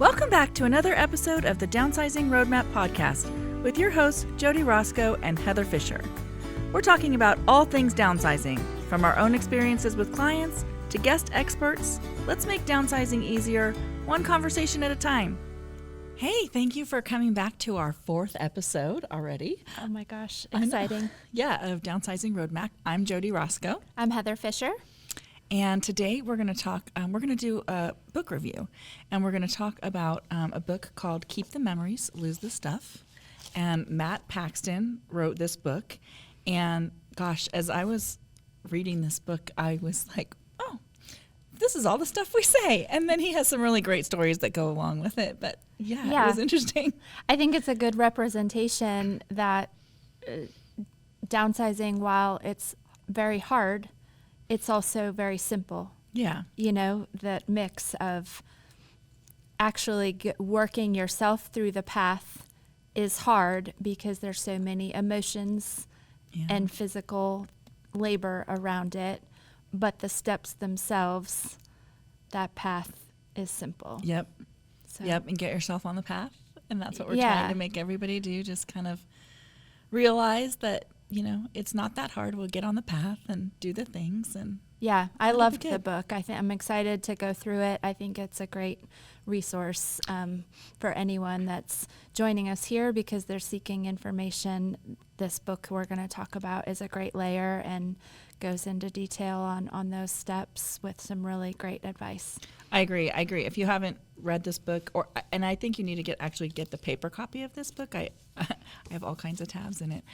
Welcome back to another episode of the Downsizing Roadmap Podcast with your hosts, Jody Rosko and Heather Fisher. We're talking about all things downsizing, from our own experiences with clients to guest experts. Let's make downsizing easier, one conversation at a time. Hey, thank you for coming back to our fourth episode already. Oh my gosh, exciting. Of Downsizing Roadmap. I'm Jody Rosko. I'm Heather Fisher. And today we're going to talk, we're going to do a book review. And we're going to talk about a book called Keep the Memories, Lose the Stuff. And Matt Paxton wrote this book. And gosh, as I was reading this book, I was like, oh, this is all the stuff we say. And then he has some really great stories that go along with it. But yeah, it was interesting. I think it's a good representation that downsizing, while it's very hard, it's also very simple. Yeah. You know, that mix of actually working yourself through the path is hard because there's so many emotions and physical labor around it. But the steps themselves, that path is simple. Yep. So. Yep. And get yourself on the path. And that's what we're trying to make everybody do. Just kind of realize that, you know, it's not that hard. We'll get on the path and do the things. And yeah, I loved the book. I'm excited to go through it. I think it's a great resource for anyone that's joining us here because they're seeking information. This book we're going to talk about is a great layer and goes into detail on those steps with some really great advice. I agree. If you haven't read this book, and I think you need to get the paper copy of this book. I have all kinds of tabs in it,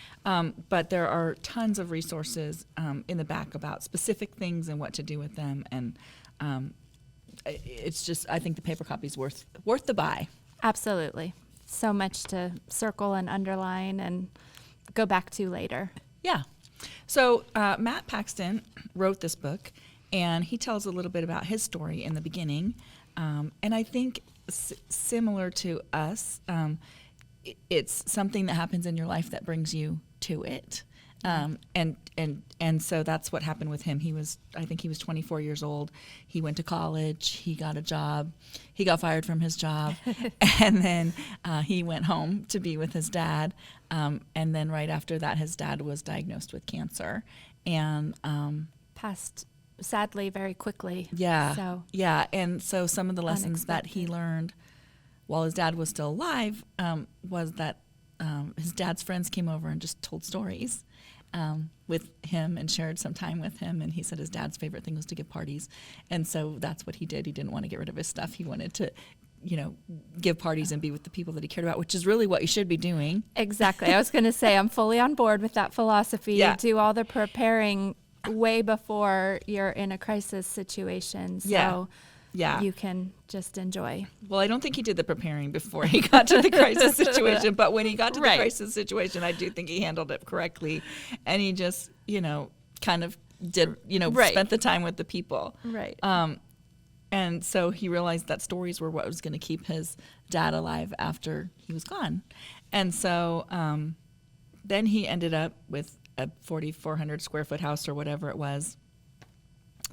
but there are tons of resources in the back about specific things and what to do with them, and it's just, I think the paper copy is worth the buy. Absolutely, so much to circle and underline and go back to later. Yeah. So Matt Paxton wrote this book, and he tells a little bit about his story in the beginning. And I think similar to us, it's something that happens in your life that brings you to it. And so that's what happened with him. I think he was 24 years old. He went to college. He got a job. He got fired from his job. And then he went home to be with his dad. And then right after that, his dad was diagnosed with cancer. And passed, sadly, very quickly. Yeah. Yeah. And so some of the lessons that he learned while his dad was still alive was that his dad's friends came over and just told stories with him and shared some time with him. And he said his dad's favorite thing was to give parties. And so that's what he did. He didn't want to get rid of his stuff. He wanted to, give parties and be with the people that he cared about, which is really what you should be doing. Exactly. I was going to say, I'm fully on board with that philosophy. Yeah. You do all the preparing way before you're in a crisis situation. So you can just enjoy. Well, I don't think he did the preparing before he got to the crisis situation, but when he got to the crisis situation, I do think he handled it correctly. And he just, kind of did, spent the time with the people. Right. And so he realized that stories were what was going to keep his dad alive after he was gone. And so then he ended up with a 4,400 square foot house or whatever it was,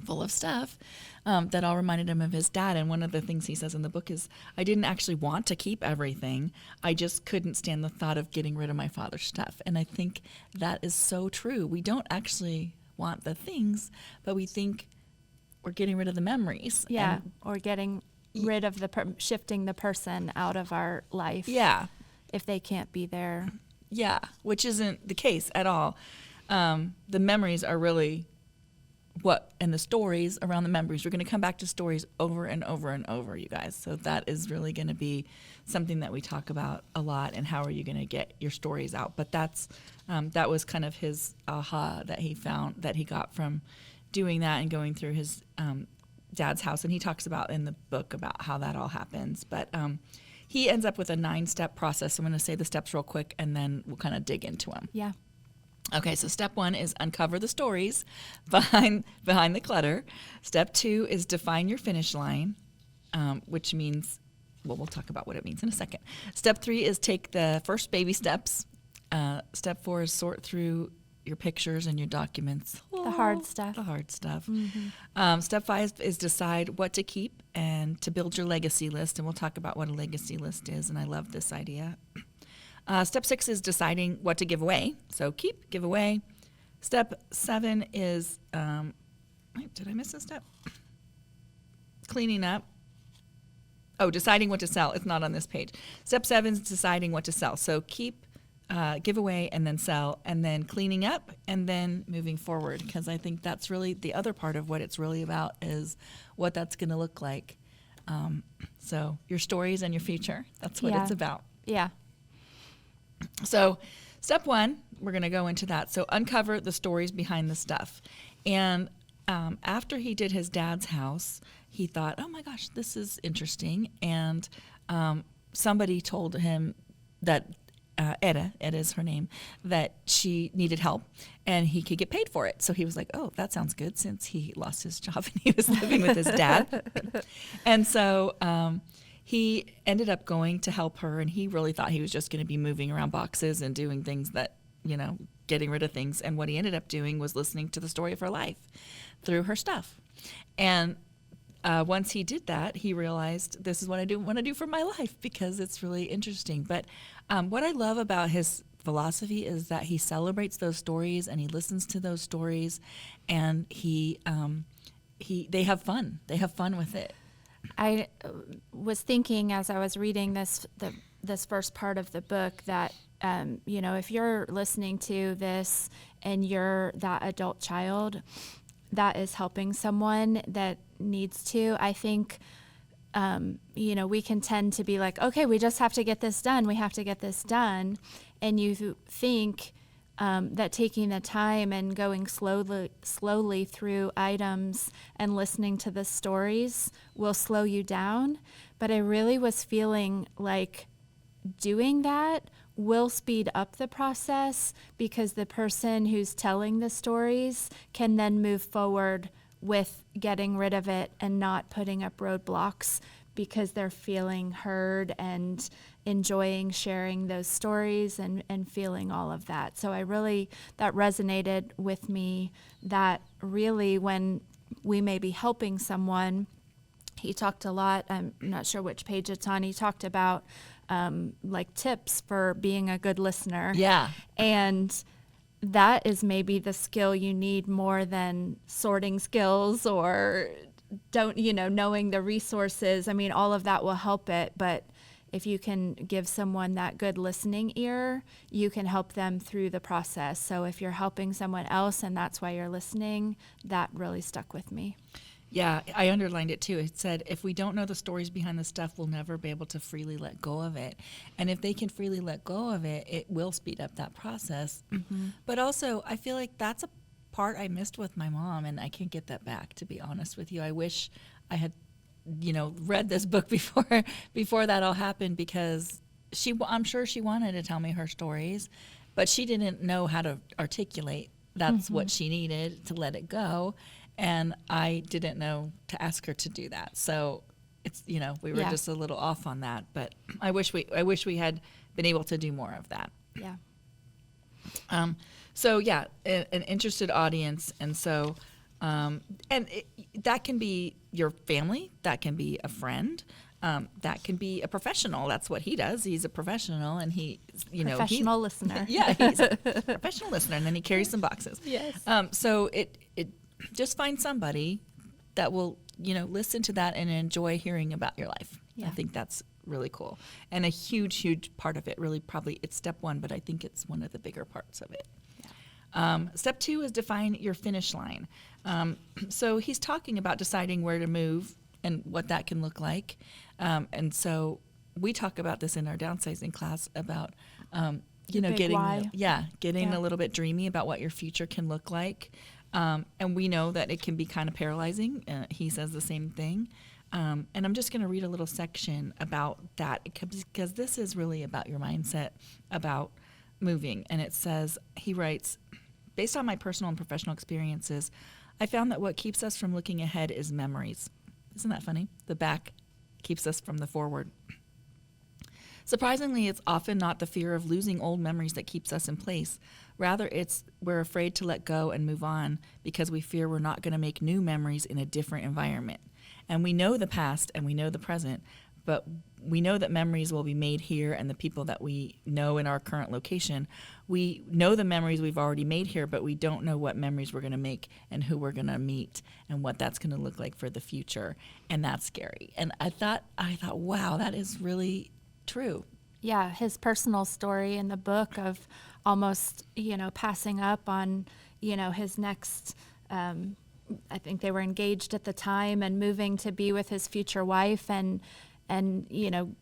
full of stuff that all reminded him of his dad. And one of the things he says in the book is, I didn't actually want to keep everything. I just couldn't stand the thought of getting rid of my father's stuff. And I think that is so true. We don't actually want the things, but we think we're getting rid of the memories. Yeah, or getting rid of shifting the person out of our life. Yeah. If they can't be there. Yeah, which isn't the case at all. The memories are really and the stories around the memories. We're going to come back to stories over and over and over, you guys. So that is really going to be something that we talk about a lot, and how are you going to get your stories out. But that was kind of his aha that he found, that he got from doing that and going through his dad's house. And he talks about in the book about how that all happens. But he ends up with a 9-step process. I'm going to say the steps real quick, and then we'll kind of dig into them. Yeah. Okay, so step 1 is uncover the stories behind the clutter. Step 2 is define your finish line, which means, well, we'll talk about what it means in a second. Step 3 is take the first baby steps. Step 4 is sort through your pictures and your documents. The hard stuff. The hard stuff. Mm-hmm. Step 5 is decide what to keep and to build your legacy list. And we'll talk about what a legacy list is. And I love this idea. Step 6 is deciding what to give away. So keep, give away. Step 7 is, did I miss a step? Cleaning up. Oh, deciding what to sell. It's not on this page. Step 7 is deciding what to sell. So keep, give away, and then sell, and then cleaning up, and then moving forward. Because I think that's really the other part of what it's really about is what that's going to look like. So your stories and your future. That's what it's about. Yeah. So step 1, we're going to go into that. So uncover the stories behind the stuff. And after he did his dad's house, he thought, oh my gosh, this is interesting. And somebody told him that Etta is her name, that she needed help and he could get paid for it. So he was like, oh, that sounds good, since he lost his job and he was living with his dad. And so he ended up going to help her, and he really thought he was just going to be moving around boxes and doing things that, getting rid of things. And what he ended up doing was listening to the story of her life through her stuff. And once he did that, he realized, this is what I want to do for my life, because it's really interesting. But what I love about his philosophy is that he celebrates those stories and he listens to those stories, and they have fun. They have fun with it. I was thinking as I was reading this first part of the book that, if you're listening to this and you're that adult child that is helping someone that needs to, I think, we can tend to be like, okay, we just have to get this done. We have to get this done. And you think that taking the time and going slowly through items and listening to the stories will slow you down. But I really was feeling like doing that will speed up the process, because the person who's telling the stories can then move forward with getting rid of it and not putting up roadblocks, because they're feeling heard and enjoying sharing those stories and feeling all of that. So that resonated with me, that really when we may be helping someone, he talked a lot, I'm not sure which page it's on, he talked about like tips for being a good listener. Yeah. And that is maybe the skill you need more than sorting skills or knowing the resources. I mean, all of that will help it, but if you can give someone that good listening ear, you can help them through the process. So if you're helping someone else and that's why you're listening, that really stuck with me. Yeah, I underlined it too. It said, if we don't know the stories behind the stuff, we'll never be able to freely let go of it. And if they can freely let go of it, it will speed up that process. Mm-hmm. But also, I feel like that's a part I missed with my mom, and I can't get that back, to be honest with you. I wish I had, read this book before that all happened, because I'm sure she wanted to tell me her stories, but she didn't know how to articulate that's what she needed to let it go. And I didn't know to ask her to do that. So it's, we were just a little off on that, but I wish we had been able to do more of that. Yeah. So yeah, an interested audience. And so, that can be your family, that can be a friend, that can be a professional. That's what he does. He's a professional, and professional listener. Yeah, he's a professional listener, and then he carries some boxes. Yes. So it just find somebody that will, listen to that and enjoy hearing about your life. Yeah. I think that's really cool. And a huge, huge part of it, really probably it's step 1, but I think it's one of the bigger parts of it. Yeah. Step 2 is define your finish line. So he's talking about deciding where to move and what that can look like. And so we talk about this in our downsizing class about, getting a little bit dreamy about what your future can look like. And we know that it can be kind of paralyzing. He says the same thing. And I'm just going to read a little section about that, because this is really about your mindset about moving. And it says, he writes, based on my personal and professional experiences, I found that what keeps us from looking ahead is memories. Isn't that funny? The back keeps us from the forward. Surprisingly, it's often not the fear of losing old memories that keeps us in place. Rather, it's we're afraid to let go and move on because we fear we're not going to make new memories in a different environment. And we know the past and we know the present, but we know that memories will be made here and the people that we know in our current location. We know the memories we've already made here, but we don't know what memories we're going to make and who we're going to meet and what that's going to look like for the future. And that's scary. And I thought, wow, that is really true. Yeah, his personal story in the book of almost, passing up on, his next, I think they were engaged at the time, and moving to be with his future wife, and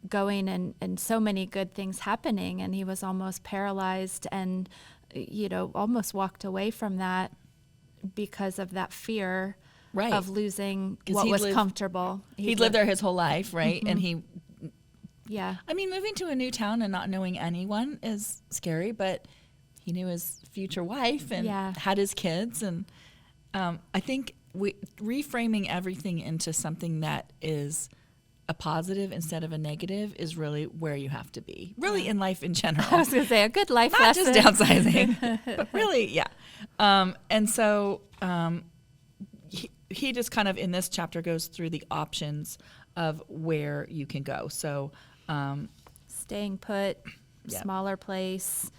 going and so many good things happening, and he was almost paralyzed and, almost walked away from that because of that fear Right. of losing what was comfortable. He'd lived there his whole life, right? Mm-hmm. And Yeah. I mean, moving to a new town and not knowing anyone is scary, but he knew his future wife and had his kids. And I think reframing everything into something that is a positive instead of a negative is really where you have to be. Really in life in general. I was going to say a good life not lesson. Not just downsizing, but really, yeah. And so he just kind of in this chapter goes through the options of where you can go. So staying put, smaller place,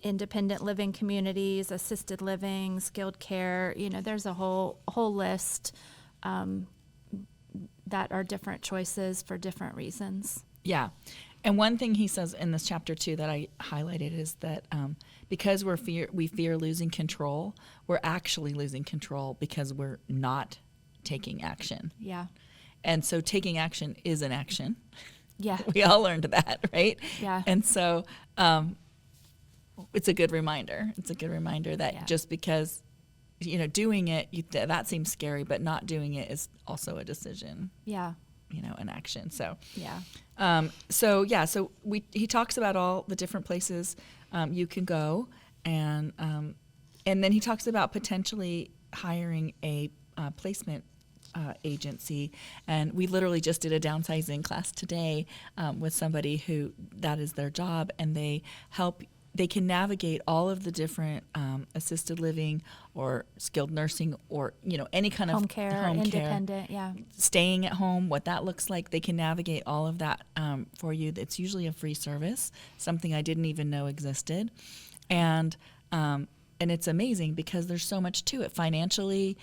independent living communities, assisted living, skilled care. There's a whole list that are different choices for different reasons. Yeah. And one thing he says in this chapter too that I highlighted is that because we fear losing control, we're actually losing control because we're not taking action. Yeah. And so taking action is an action. Yeah. We all learned that, right? Yeah. And so it's a good reminder. It's a good reminder that just because, doing it, that seems scary, but not doing it is also a decision. Yeah. An action. So, yeah. So he talks about all the different places you can go. And then he talks about potentially hiring a placement agency, and we literally just did a downsizing class today with somebody who that is their job, and they can navigate all of the different assisted living or skilled nursing or any kind of home care, independent, staying at home, what that looks like. They can navigate all of that for you. It's usually a free service, something I didn't even know existed, and it's amazing because there's so much to it financially,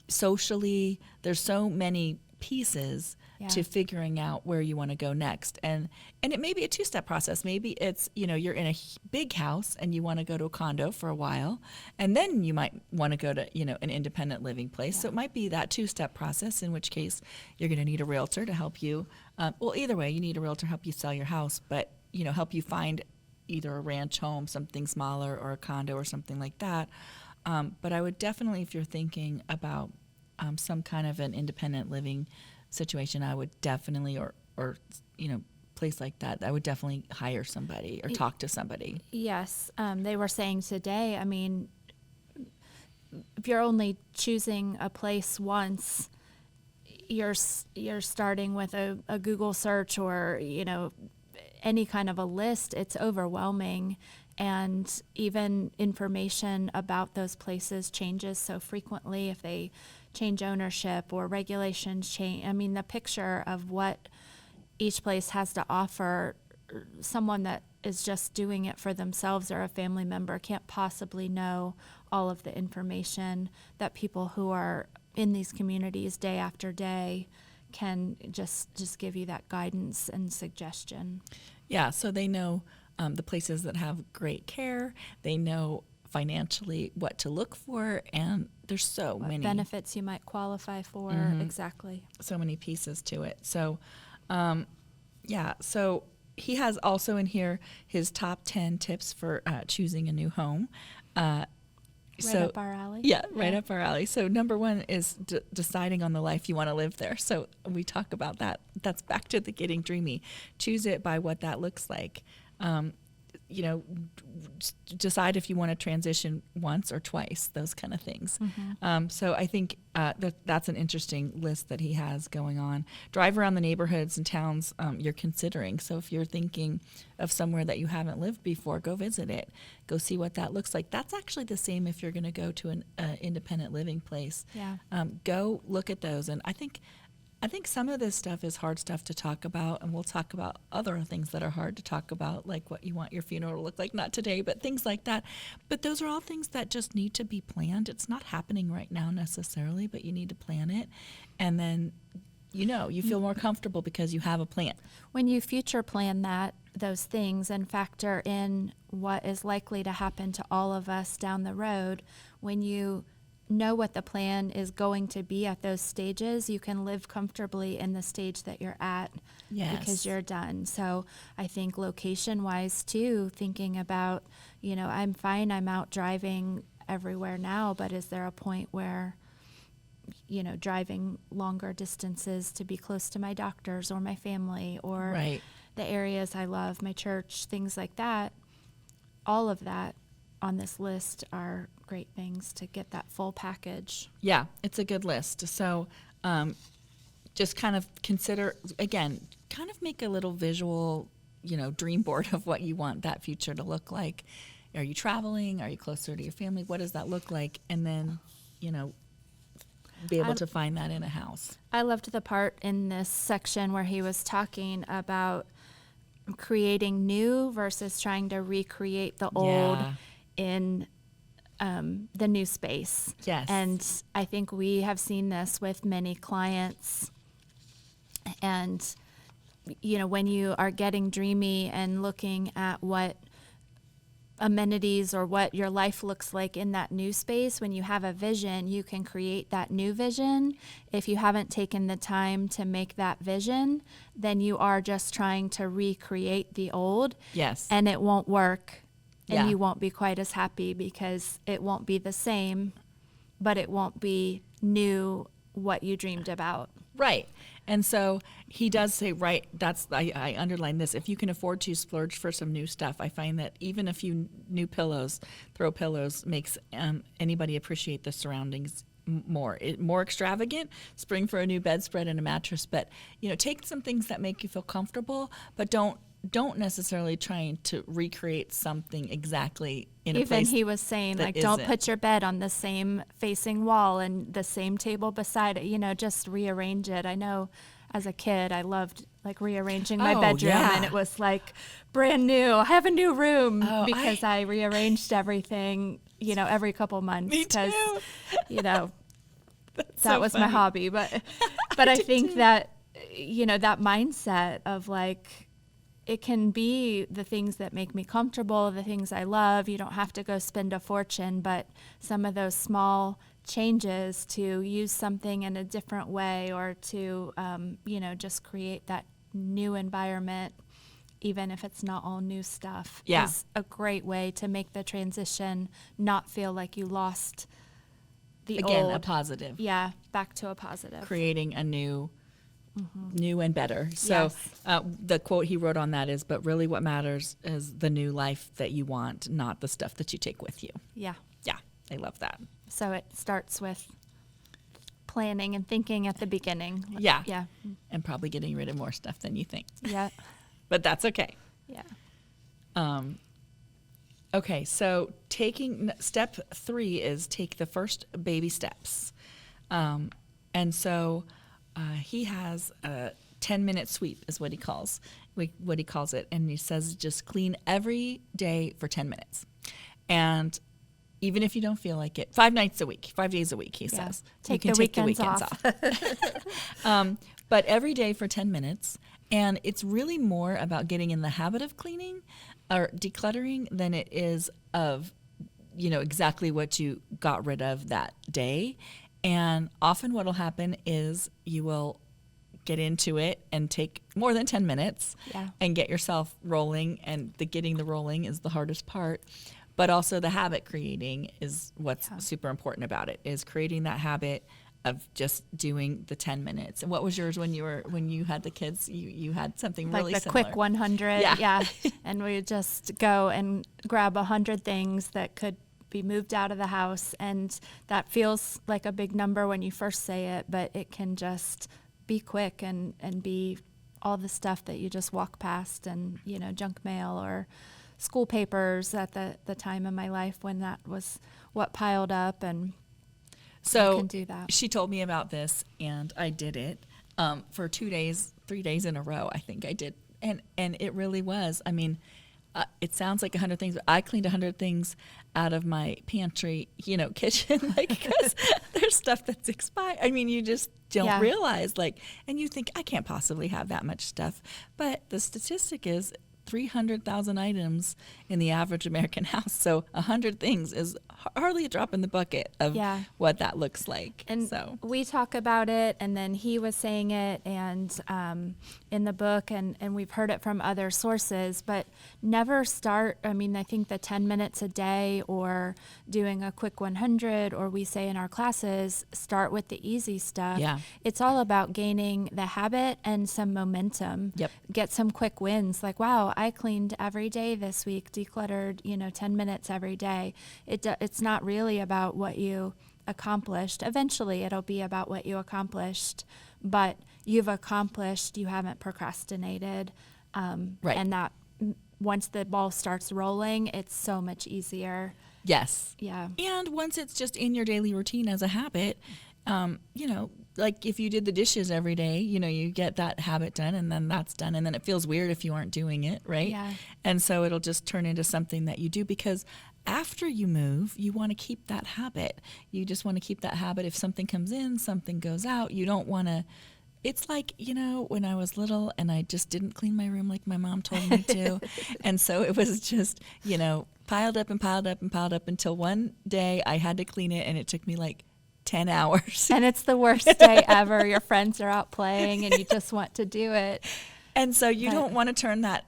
socially. There's so many pieces to figuring out where you want to go next. And it may be a two-step process. Maybe it's, you're in a big house and you want to go to a condo for a while, and then you might want to go to, an independent living place. Yeah. So it might be that two-step process, in which case you're going to need a realtor to help you. Either way, you need a realtor to help you sell your house, but, help you find either a ranch home, something smaller, or a condo or something like that. But I would definitely, if you're thinking about some kind of an independent living situation, I would definitely, or place like that, I would definitely hire somebody or talk to somebody. Yes. They were saying today, if you're only choosing a place once, you're starting with a Google search or, any kind of a list. It's overwhelming. And even information about those places changes so frequently if they change ownership or regulations change. The picture of what each place has to offer, someone that is just doing it for themselves or a family member can't possibly know all of the information that people who are in these communities day after day can just give you that guidance and suggestion. Yeah, so they know the places that have great care. They know financially what to look for, and there's so many benefits you might qualify for. Mm-hmm. Exactly. So many pieces to it. So, so he has also in here his top 10 tips for choosing a new home. Right up our alley. Yeah, right up our alley. So number one is deciding on the life you want to live there. So we talk about that. That's back to the getting dreamy. Choose it by what that looks like. decide if you want to transition once or twice, those kind of things. So I think that's an interesting list that he has going on. Drive around the neighborhoods and towns you're considering. So if you're thinking of somewhere that you haven't lived before, go visit it. Go see what that looks like. That's actually the same if you're going to go to an independent living place. Yeah. Go look at those. And I think some of this stuff is hard stuff to talk about, and we'll talk about other things that are hard to talk about, like what you want your funeral to look like, not today, but things like that. But those are all things that just need to be planned. It's not happening right now necessarily, but you need to plan it. And then, you feel more comfortable because you have a plan. When you future plan those things and factor in what is likely to happen to all of us down the road, when you know what the plan is going to be at those stages, you can live comfortably in the stage that you're at. Yes. Because you're done. So I think location wise too, thinking about, I'm fine, I'm out driving everywhere now, but is there a point where, driving longer distances to be close to my doctors or my family or Right. the areas I love, my church, things like that, all of that on this list are great things to get that full package. Yeah, it's a good list. So just kind of consider, again, kind of make a little visual, dream board of what you want that future to look like. Are you traveling? Are you closer to your family? What does that look like? And then, be able to find that in a house. I loved the part in this section where he was talking about creating new versus trying to recreate the old in the new space. Yes. And I think we have seen this with many clients. And, when you are getting dreamy and looking at what amenities or what your life looks like in that new space, when you have a vision, you can create that new vision. If you haven't taken the time to make that vision, then you are just trying to recreate the old. Yes. And it won't work. And Yeah. you won't be quite as happy because it won't be the same, but it won't be new what you dreamed about. Right. And so he does say, right, I underline this. If you can afford to splurge for some new stuff, I find that even a few new throw pillows makes anybody appreciate the surroundings more. More extravagant, spring for a new bedspread and a mattress, but take some things that make you feel comfortable, but don't necessarily trying to recreate something exactly in a place. Even he was saying, that like, don't isn't. put your bed on the same facing wall and the same table beside it, just rearrange it. I know as a kid, I loved like rearranging my bedroom and it was like brand new. I have a new room because I rearranged everything, every couple months. Me too. That so was funny. my hobby. But I think that, that mindset of like, it can be the things that make me comfortable, the things I love. You don't have to go spend a fortune, but some of those small changes to use something in a different way or to, just create that new environment, even if it's not all new stuff, is a great way to make the transition not feel like you lost the old. Again, a positive. Yeah, back to a positive. Creating a new and better. So the quote he wrote on that is, but really what matters is the new life that you want, not the stuff that you take with you. Yeah. Yeah, I love that. So it starts with planning and thinking at the beginning. Yeah. Yeah. And probably getting rid of more stuff than you think. Yeah. But that's okay. Yeah. Okay, so step 3 is take the first baby steps. And so he has a 10-minute sweep is what he calls it. And he says just clean every day for 10 minutes. And even if you don't feel like it, 5 days a week, he says. Take you can the take weekends the weekends off. But every day for 10 minutes. And it's really more about getting in the habit of cleaning or decluttering than it is of, exactly what you got rid of that day. And often what will happen is you will get into it and take more than 10 minutes and get yourself rolling. And getting the rolling is the hardest part. But also the habit creating is what's super important about it, is creating that habit of just doing the 10 minutes. And what was yours when you had the kids? You had something like really the similar. quick 100. Yeah. And we would just go and grab 100 things that could be moved out of the house. And that feels like a big number when you first say it, but it can just be quick and be all the stuff that you just walk past, and, junk mail or school papers at the time in my life when that was what piled up. And so I can do that. She told me about this, and I did it for 3 days in a row. I think I did. And it really was. I mean, it sounds like 100 things, but I cleaned 100 things out of my pantry, kitchen, because there's stuff that's expired. I mean, you just don't realize, and you think, I can't possibly have that much stuff. But the statistic is 300,000 items in the average American house. So 100 things is hardly a drop in the bucket of what that looks like. And so we talk about it, and then he was saying it, and in the book, and we've heard it from other sources, but never start. I mean, I think the 10 minutes a day or doing a quick 100, or we say in our classes, start with the easy stuff. Yeah. It's all about gaining the habit and some momentum. Yep. Get some quick wins. Like, wow, I cleaned every day this week, decluttered, 10 minutes every day. It's not really about what you accomplished. Eventually, it'll be about what you accomplished, but you've accomplished, you haven't procrastinated. Right. And that once the ball starts rolling, it's so much easier. Yes. Yeah. And once it's just in your daily routine as a habit, like if you did the dishes every day, you get that habit done, and then that's done. And then it feels weird if you aren't doing it, right? Yeah. And so it'll just turn into something that you do, because after you move, you want to keep that habit. You just want to keep that habit. If something comes in, something goes out, you don't want to. It's like, when I was little and I just didn't clean my room like my mom told me to. And so it was just, piled up and piled up and piled up until one day I had to clean it, and it took me like 10 hours. And it's the worst day ever. Your friends are out playing and you just want to do it. And so you don't want to turn that,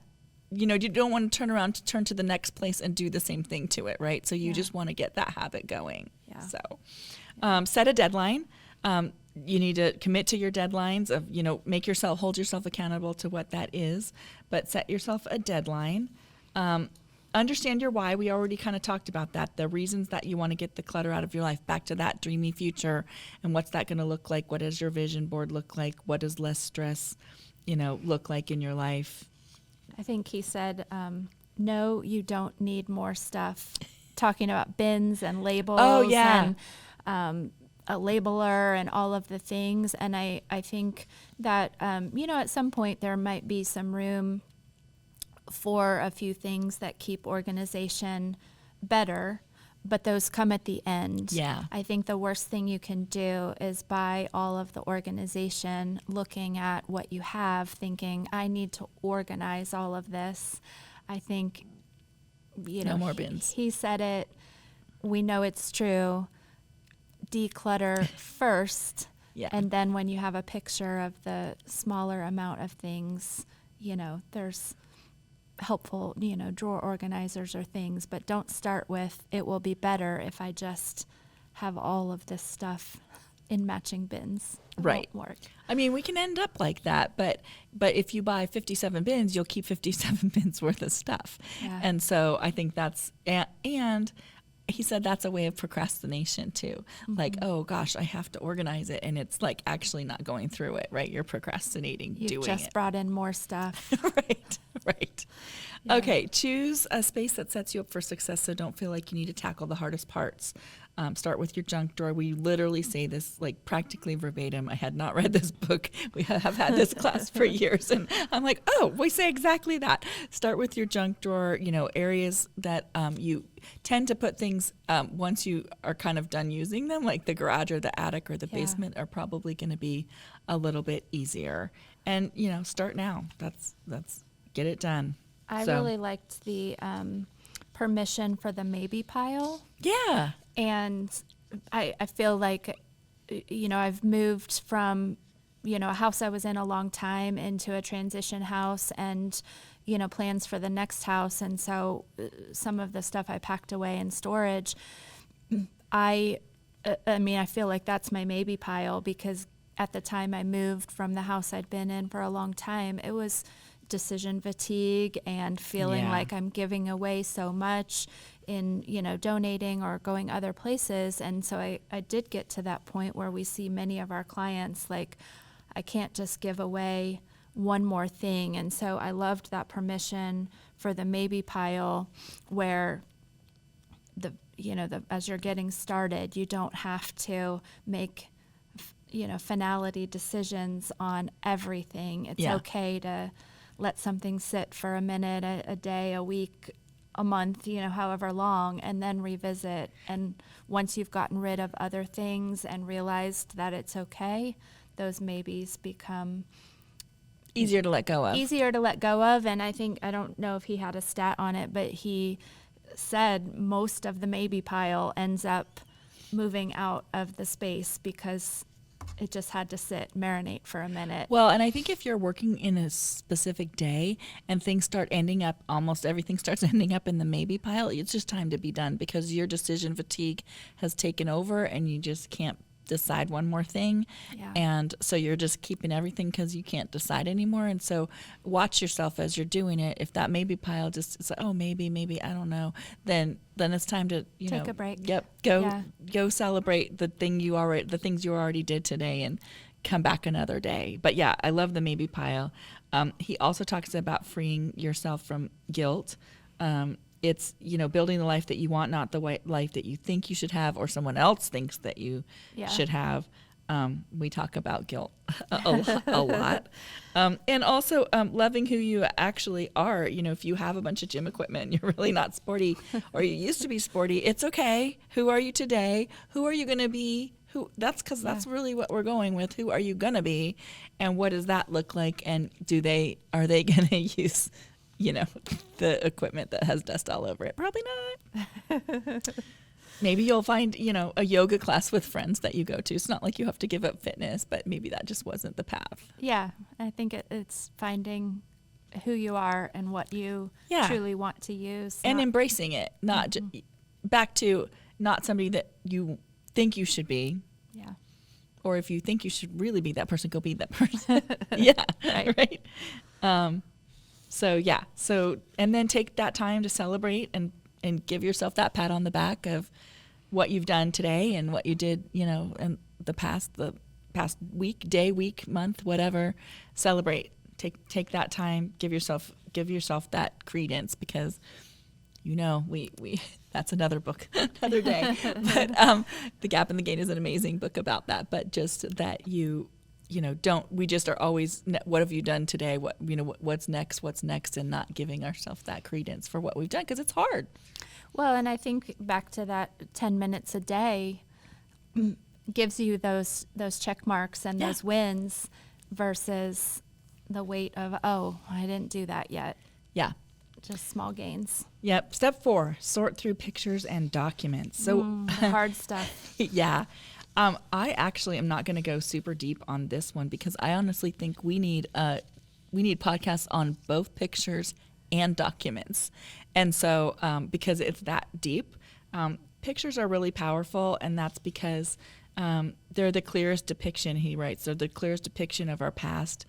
you don't want to turn around to turn to the next place and do the same thing to it, right? So you just want to get that habit going. Yeah. So set a deadline. You need to commit to your deadlines of, hold yourself accountable to what that is, but set yourself a deadline. Understand your why. We already kind of talked about that. The reasons that you want to get the clutter out of your life, back to that dreamy future, and what's that going to look like? What does your vision board look like? What does less stress, look like in your life? I think he said, no, you don't need more stuff. Talking about bins and labels. Oh, yeah. And a labeler and all of the things. And I think that, at some point there might be some room for a few things that keep organization better, but those come at the end. Yeah. I think the worst thing you can do is buy all of the organization, looking at what you have, thinking, I need to organize all of this. I think, no more bins. He said it. We know it's true. Declutter first. Yeah. And then when you have a picture of the smaller amount of things, there's helpful, drawer organizers or things, but don't start with, it will be better if I just have all of this stuff in matching bins. It Right. won't work. I mean, we can end up like that, but if you buy 57 bins, you'll keep 57 bins worth of stuff. Yeah. And so I think that's, and he said that's a way of procrastination too. Mm-hmm. Like, oh gosh, I have to organize it, and it's like actually not going through it, right? You're procrastinating You've doing just it. brought in more stuff. Right. Yeah. Okay, choose a space that sets you up for success, so don't feel like you need to tackle the hardest parts. Start with your junk drawer. We literally say this like practically verbatim. I had not read this book. We have had this class for years, and I'm like, oh, we say exactly that. Start with your junk drawer, areas that you tend to put things once you are kind of done using them, like the garage or the attic or the basement are probably going to be a little bit easier. And, start now. That's get it done. I really liked the permission for the maybe pile. Yeah. And I feel like, I've moved from, a house I was in a long time into a transition house, and, plans for the next house. And so some of the stuff I packed away in storage, I I mean, I feel like that's my maybe pile, because at the time I moved from the house I'd been in for a long time, it was decision fatigue and feeling like I'm giving away so much in, donating or going other places. And so I did get to that point where we see many of our clients, like, I can't just give away one more thing. And so I loved that permission for the maybe pile, where as you're getting started, you don't have to make, finality decisions on everything. It's okay to let something sit for a minute, a day, a week, a month, however long, and then revisit. And once you've gotten rid of other things and realized that it's okay, those maybes become easier to let go of. And I don't know if he had a stat on it, but he said most of the maybe pile ends up moving out of the space because it just had to marinate for a minute. Well, and I think if you're working in a specific day and things start ending up, almost everything starts ending up in the maybe pile, it's just time to be done, because your decision fatigue has taken over and you just can't decide one more thing. Yeah. And so you're just keeping everything because you can't decide anymore. And so watch yourself as you're doing it. If that maybe pile just is like, oh, maybe, I don't know, then it's time to, take a break. Yep. Go celebrate the things you already did today and come back another day. But yeah, I love the maybe pile. He also talks about freeing yourself from guilt. It's, building the life that you want, not the life that you think you should have or someone else thinks that you should have. We talk about guilt a lot. And also loving who you actually are. If you have a bunch of gym equipment and you're really not sporty, or you used to be sporty, it's okay. Who are you today? Who are you going to be? That's really what we're going with. Who are you going to be? And what does that look like? And are they going to use the equipment that has dust all over it? Probably not. Maybe you'll find, a yoga class with friends that you go to. It's not like you have to give up fitness, but maybe that just wasn't the path. Yeah, I think it's finding who you are and what you truly want to use. And embracing it, not back to not somebody that you think you should be. Yeah. Or if you think you should really be that person, go be that person. Yeah, right. And then take that time to celebrate and give yourself that pat on the back of what you've done today and what you did, in the past week, month, whatever. Celebrate. Take that time. Give yourself that credence, because we that's another book, another day. But The Gap and the Gain is an amazing book about that. But just that we just are always, what have you done today? What's next, and not giving ourselves that credence for what we've done, because it's hard. Well, and I think back to that 10 minutes a day gives you those check marks and those wins versus the weight of, oh, I didn't do that yet. Yeah. Just small gains. Yep. Step 4, sort through pictures and documents. So hard stuff. Yeah. I actually am not going to go super deep on this one, because I honestly think we need podcasts on both pictures and documents. And so because it's that deep, pictures are really powerful, and that's because they're the clearest depiction, he writes. They're the clearest depiction of our past,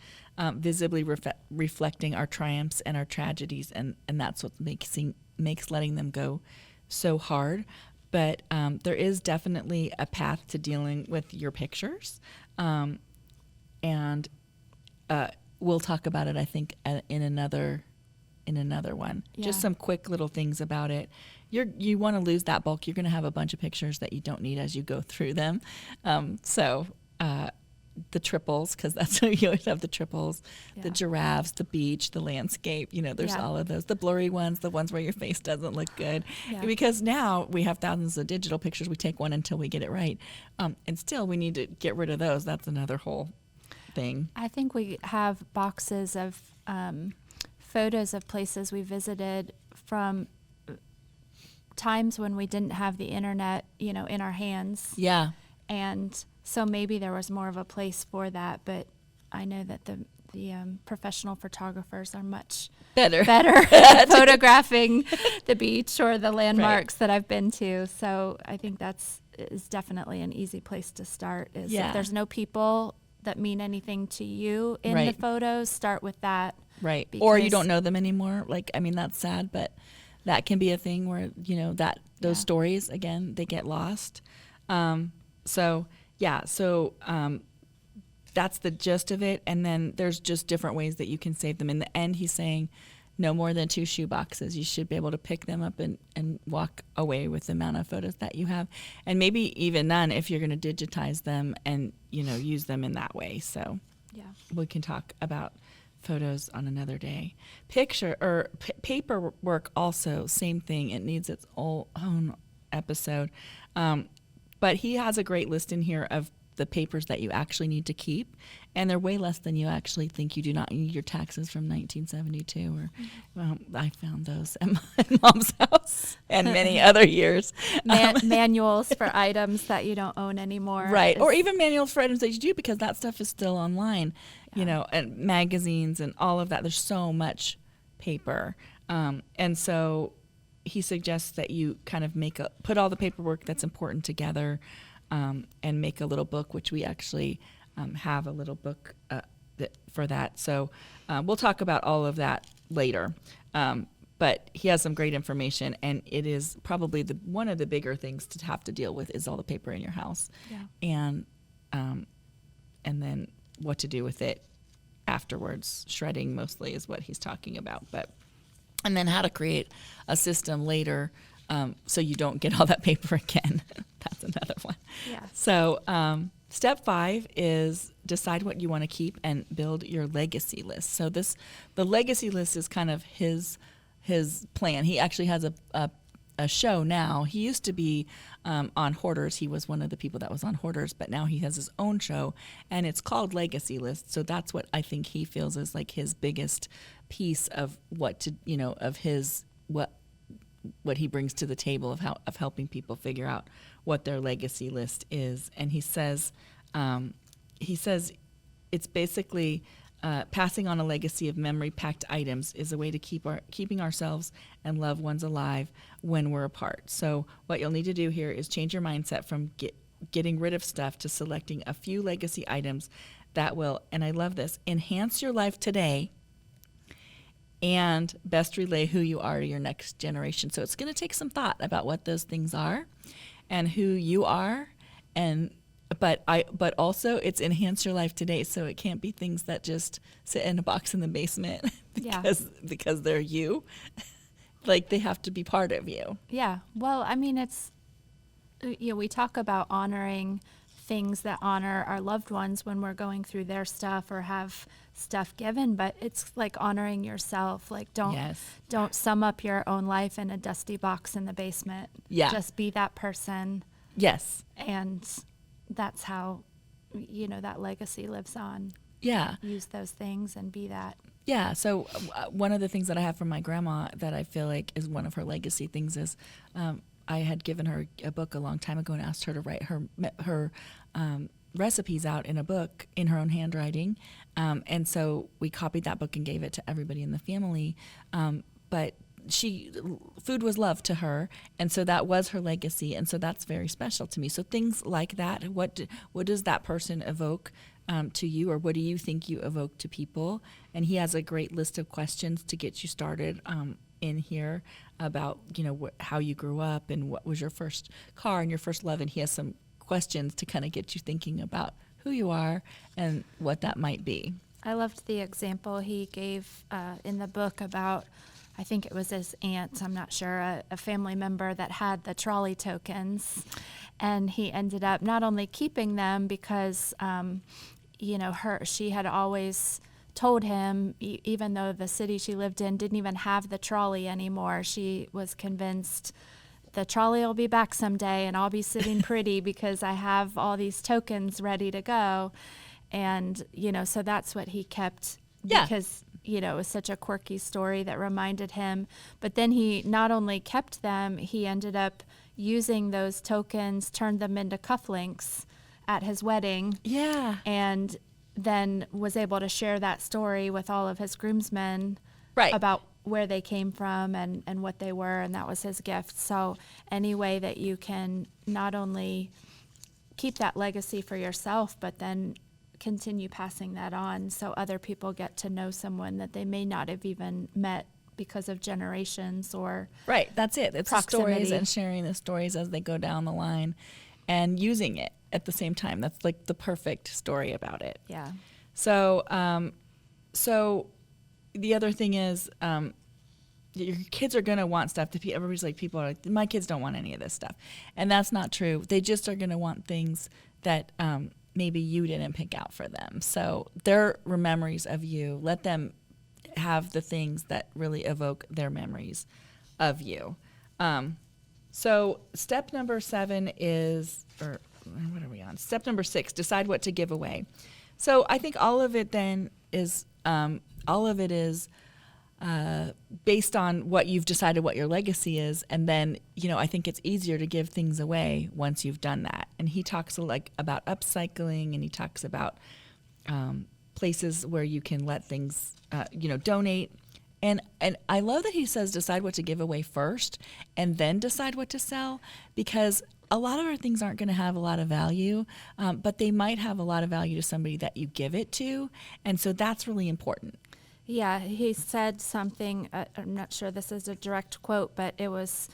visibly reflecting our triumphs and our tragedies, and that's what makes letting them go so hard. But there is definitely a path to dealing with your pictures, and we'll talk about it, I think, in another one. Yeah. Just some quick little things about it. You want to lose that bulk. You're going to have a bunch of pictures that you don't need as you go through them. The triples, because that's what you always have, the triples, the giraffes, the beach, the landscape, there's all of those, the blurry ones, the ones where your face doesn't look good. Yeah. Because now we have thousands of digital pictures. We take one until we get it right. And still we need to get rid of those. That's another whole thing. I think we have boxes of photos of places we visited from times when we didn't have the internet, in our hands. Yeah. And so maybe there was more of a place for that, but I know that the professional photographers are much better at photographing the beach or the landmarks that I've been to. So I think is definitely an easy place to start. Is Yeah. if there's no people that mean anything to you in the Right. photos, start with that. Right. Or you Because- don't know them anymore. Like, I mean, that's sad, but that can be a thing where, you know, that those Yeah. stories, again, they get lost. So that's the gist of it. And then there's just different ways that you can save them. In the end, he's saying no more than 2 shoe boxes. You should be able to pick them up and walk away with the amount of photos that you have. And maybe even none if you're going to digitize them and, you know, use them in that way. So Yeah. we can talk about photos on another day. Paperwork also, same thing. It needs its own episode. But he has a great list in here of the papers that you actually need to keep, and they're way less than you actually think. You do not need your taxes from 1972, or well, I found those at my mom's house and many other years. Manuals for items that you don't own anymore. Right, or even manuals for items that you do, because that stuff is still online, you Yeah. know, and magazines and all of that. There's so much paper. And so he suggests that you kind of put all the paperwork that's important together, and make a little book, which we actually have a little book for that. So we'll talk about all of that later. But he has some great information, and it is probably one of the bigger things to have to deal with is all the paper in your house. Yeah. And then what to do with it afterwards. Shredding mostly is what he's talking about. And then how to create a system later so you don't get all that paper again. That's another one. Yeah. So step 5 is decide what you want to keep and build your legacy list. So the legacy list is kind of his plan. He actually has a show now. He used to be on Hoarders. He was one of the people that was on Hoarders, but now he has his own show, and it's called Legacy List. So that's what I think he feels is like his biggest piece of what he brings to the table of helping people figure out what their legacy list is. And he says it's basically passing on a legacy of memory-packed items is a way to keeping ourselves and loved ones alive when we're apart. So what you'll need to do here is change your mindset from getting rid of stuff to selecting a few legacy items that will, and I love this, enhance your life today and best relay who you are to your next generation. So it's going to take some thought about what those things are and who you are, but also it's enhance your life today. So it can't be things that just sit in a box in the basement because they're you. Like they have to be part of you. Yeah. Well, I mean, it's, we talk about honoring things that honor our loved ones when we're going through their stuff or have stuff given, but it's like honoring yourself. Like don't sum up your own life in a dusty box in the basement. Yeah. Just be that person. Yes. And that's how, that legacy lives on. Yeah. Use those things and be that. Yeah. So one of the things that I have from my grandma that I feel like is one of her legacy things is I had given her a book a long time ago and asked her to write her recipes out in a book in her own handwriting. And so we copied that book and gave it to everybody in the family. But food was love to her. And so that was her legacy. And so that's very special to me. So things like that, what does that person evoke to you, or what do you think you evoke to people? And he has a great list of questions to get you started in here about, how you grew up and what was your first car and your first love. And he has some questions to kind of get you thinking about who you are and what that might be. I loved the example he gave in the book about, I think it was his aunt, I'm not sure, a family member that had the trolley tokens. And he ended up not only keeping them because, she had always told him, even though the city she lived in didn't even have the trolley anymore, she was convinced the trolley will be back someday and I'll be sitting pretty because I have all these tokens ready to go. And, so that's what he kept because, it was such a quirky story that reminded him. But then he not only kept them, he ended up using those tokens, turned them into cufflinks at his wedding. Yeah. And then was able to share that story with all of his groomsmen Right. about where they came from and what they were, and that was his gift. So any way that you can not only keep that legacy for yourself, but then continue passing that on so other people get to know someone that they may not have even met because of generations or Right, that's it. It's the proximity. stories and sharing the stories as they go down the line and using it at the same time. That's like the perfect story about it. Yeah. So, so the other thing is, your kids are going to want stuff. Everybody's like, people are like, my kids don't want any of this stuff. And that's not true. They just are going to want things that maybe you didn't pick out for them. So their memories of you, let them have the things that really evoke their memories of you. So step number 7 is, or what are we on? Step number 6, decide what to give away. So I think all of it then is, based on what you've decided what your legacy is. And then, I think it's easier to give things away once you've done that. And he talks about upcycling, and he talks about places where you can let things, donate. And I love that he says decide what to give away first and then decide what to sell, because a lot of our things aren't going to have a lot of value, but they might have a lot of value to somebody that you give it to. And so that's really important. Yeah, he said something, I'm not sure this is a direct quote, but it was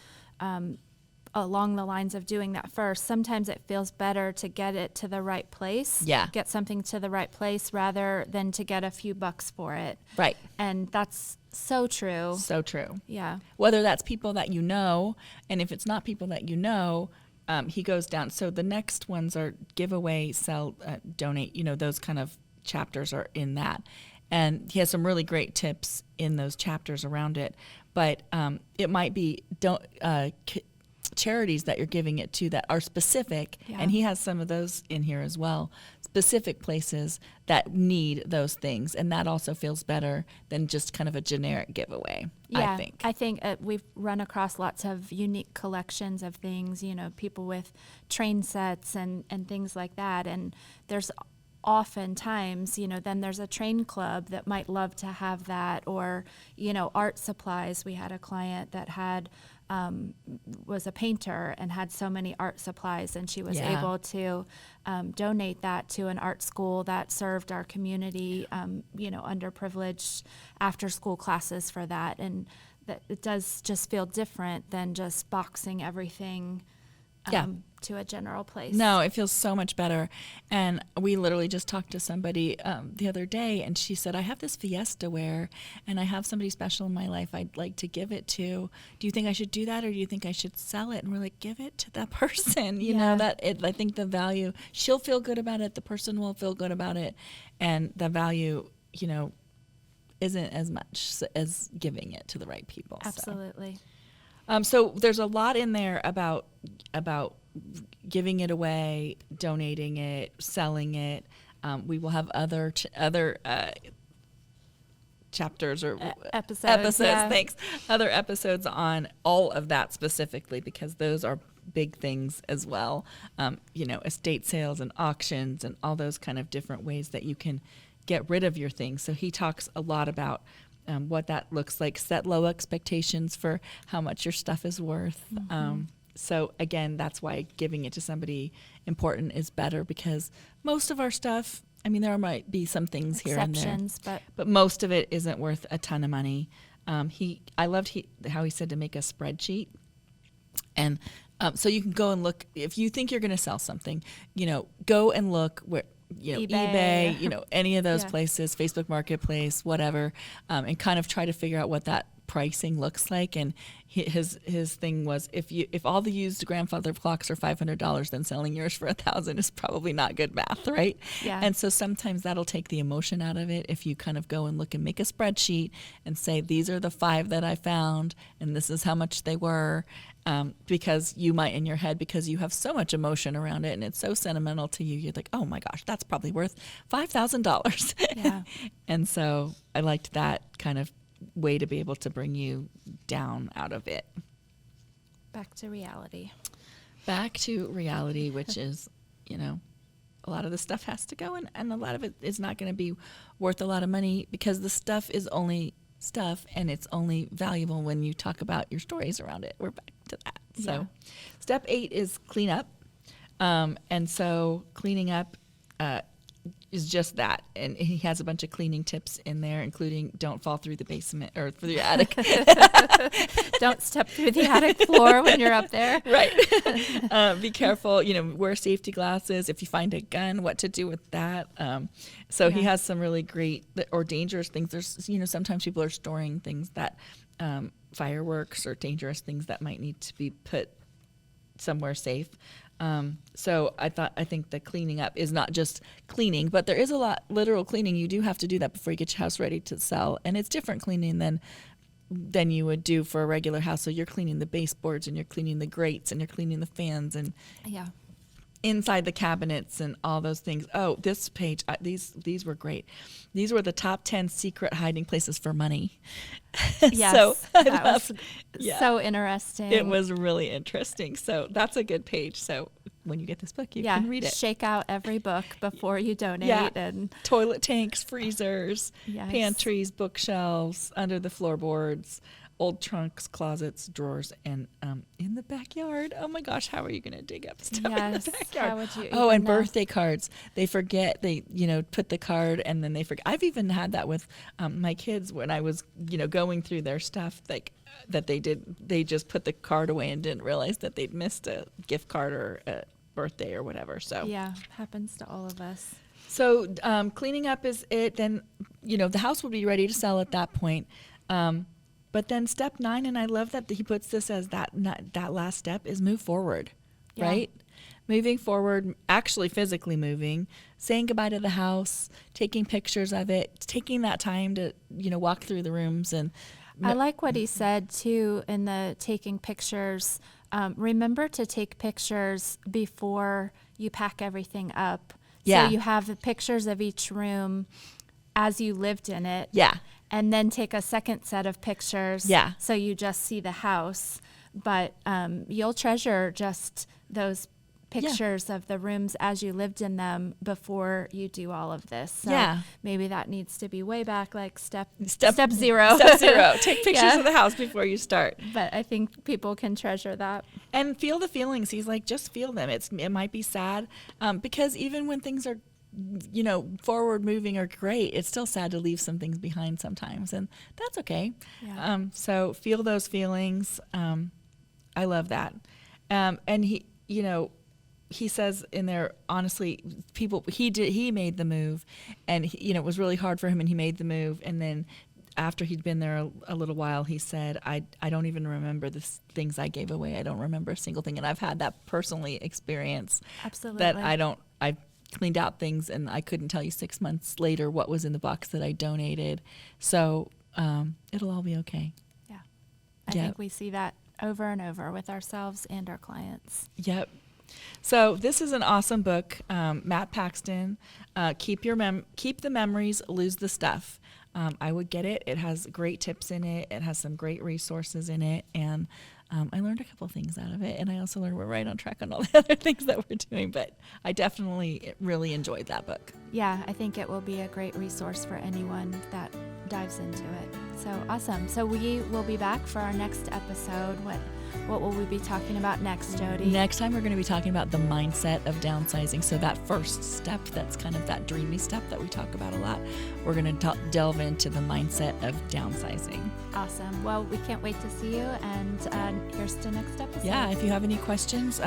along the lines of doing that first. Sometimes it feels better to get it to the right place, get something to the right place rather than to get a few bucks for it. Right. And that's so true. So true. Yeah. Whether that's people that you know, and if it's not people that you know, he goes down. So the next ones are give away, sell, donate, those kind of chapters are in that. And he has some really great tips in those chapters around it. But it might be charities that you're giving it to that are specific, and he has some of those in here as well, specific places that need those things. And that also feels better than just kind of a generic giveaway, yeah, I think. I think we've run across lots of unique collections of things, people with train sets and things like that. And there's oftentimes, then there's a train club that might love to have that, or, art supplies. We had a client that had, was a painter and had so many art supplies, and she was able to donate that to an art school that served our community, underprivileged after school classes for that. And that it does just feel different than just boxing everything to a general place. No, it feels so much better. And we literally just talked to somebody the other day, and she said, I have this Fiesta ware, and I have somebody special in my life I'd like to give it to. Do you think I should do that, or do you think I should sell it? And we're like, give it to that person. I think the value, she'll feel good about it, the person will feel good about it, and the value, isn't as much as giving it to the right people. Absolutely. So there's a lot in there about giving it away, donating it, selling it. We will have other chapters or episodes. Thanks. Other episodes on all of that specifically, because those are big things as well. Estate sales and auctions and all those kind of different ways that you can get rid of your things. So he talks a lot about what that looks like. Set low expectations for how much your stuff is worth. Mm-hmm. So again, that's why giving it to somebody important is better, because most of our stuff, there might be some things here and there, but most of it isn't worth a ton of money. I loved how he said to make a spreadsheet. And so you can go and look, if you think you're going to sell something, go and look where, eBay, any of those places, Facebook Marketplace, whatever, and kind of try to figure out what that pricing looks like. And his thing was, if all the used grandfather clocks are $500, then selling yours for $1,000 is probably not good math, right? Yeah. And so sometimes that'll take the emotion out of it if you kind of go and look and make a spreadsheet and say, these are the 5 that I found, and this is how much they were. Because you might in your head, because you have so much emotion around it and it's so sentimental to you, you're like, oh my gosh, that's probably worth $5,000. Yeah. And so I liked that kind of way to be able to bring you down out of it. Back to reality, which is, a lot of the stuff has to go, and a lot of it is not going to be worth a lot of money, because the stuff is only stuff, and it's only valuable when you talk about your stories around it. We're back to that. So step 8 is clean up. And so cleaning up is just that. And he has a bunch of cleaning tips in there, including don't fall through the basement or through the attic. Don't step through the attic floor when you're up there. Right. Be careful, wear safety glasses. If you find a gun, what to do with that. So he has some really great or dangerous things. There's, sometimes people are storing things that fireworks or dangerous things that might need to be put somewhere safe. So I think the cleaning up is not just cleaning, but there is a lot literal cleaning. You do have to do that before you get your house ready to sell. And it's different cleaning than you would do for a regular house. So you're cleaning the baseboards and you're cleaning the grates and you're cleaning the fans and inside the cabinets and all those things. Oh, this page, these were great. These were the top 10 secret hiding places for money. Yes, so that was so interesting. It was really interesting. So that's a good page. So when you get this book, you can read it. Shake out every book before you donate. Yeah. And toilet tanks, freezers, pantries, bookshelves, under the floorboards, old trunks, closets, drawers, and in the backyard. Oh my gosh, how are you going to dig up stuff in the backyard? How would you and birthday cards. They forget, they put the card and then they forget. I've even had that with my kids when I was going through their stuff, like that they just put the card away and didn't realize that they'd missed a gift card or a birthday or whatever. So happens to all of us. So cleaning up is it. Then the house will be ready to sell at that point. But then step 9, and I love that he puts this as that last step, is move forward, right? Moving forward, actually physically moving, saying goodbye to the house, taking pictures of it, taking that time to, walk through the rooms. And I like what he said, too, in the taking pictures. Remember to take pictures before you pack everything up. So you have the pictures of each room as you lived in it. Yeah. And then take a second set of pictures. Yeah. So you just see the house. But you'll treasure just those pictures of the rooms as you lived in them before you do all of this. So maybe that needs to be way back, like step 0. Step 0. Take pictures of the house before you start. But I think people can treasure that. And feel the feelings. He's like, just feel them. It might be sad because even when things are forward moving are great, it's still sad to leave some things behind sometimes, and that's okay. So feel those feelings. I love that. And he says in there, honestly, he made the move, and it was really hard for him, and he made the move, and then after he'd been there a little while, he said, I don't even remember the things I gave away. I don't remember a single thing. And I've had that personally experience. Absolutely. That I cleaned out things and I couldn't tell you 6 months later what was in the box that I donated. So it'll all be okay. Yeah. I think we see that over and over with ourselves and our clients. Yep. So this is an awesome book. Matt Paxton, Keep the Memories, Lose the Stuff. I would get it. It has great tips in it. It has some great resources in it. And I learned a couple things out of it. And I also learned we're right on track on all the other things that we're doing. But I definitely really enjoyed that book. Yeah, I think it will be a great resource for anyone that dives into it. So awesome. So we will be back for our next episode. What will we be talking about next, Jody? Next time we're going to be talking about the mindset of downsizing. So that first step, that's kind of that dreamy step that we talk about a lot. We're going to delve into the mindset of downsizing. Awesome. Well, we can't wait to see you. And here's the next episode. Yeah, if you have any questions,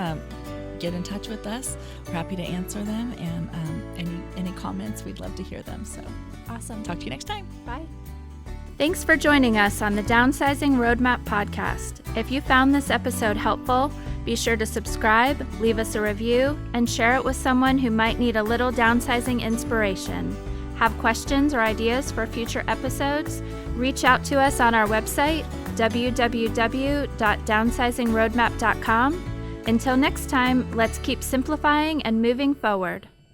get in touch with us. We're happy to answer them. And any comments, we'd love to hear them. So awesome. Talk to you next time. Bye. Thanks for joining us on the Downsizing Roadmap Podcast. If you found this episode helpful, be sure to subscribe, leave us a review, and share it with someone who might need a little downsizing inspiration. Have questions or ideas for future episodes? Reach out to us on our website, www.downsizingroadmap.com. Until next time, let's keep simplifying and moving forward.